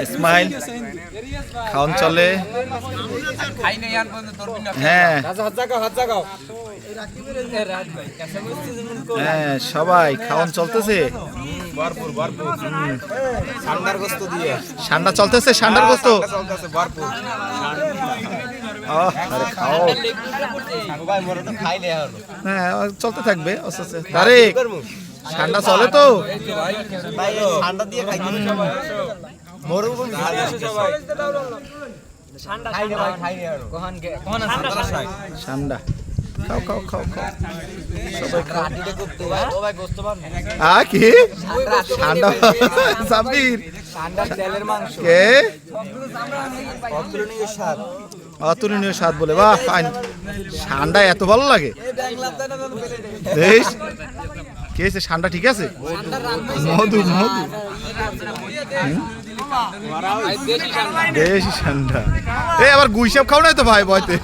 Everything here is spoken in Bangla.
ইসমাইল খাওন চলে। হ্যাঁ হ্যাঁ সবাই খাওন চলতেছে। ঠান্ডা চলতেছে, ঠান্ডার গোস্ত। হ্যাঁ চলতে থাকবে আস্তে আস্তে। তারেক ঠান্ডা চলে তো, ঠান্ডা দিয়ে খাই ঠান্ডা খাও খাও খাও খাও কি ঠান্ডা সাব্বির কে অতুলনীয় স্বাদ বলে। বাহ ফাইন, ঠান্ডা এত ভালো লাগে। কে ঠান্ডা ঠিক আছে? মধু মধু বেশি ঠান্ডা। আবার গুইসাব খাও নাই তো ভাই বয়তে।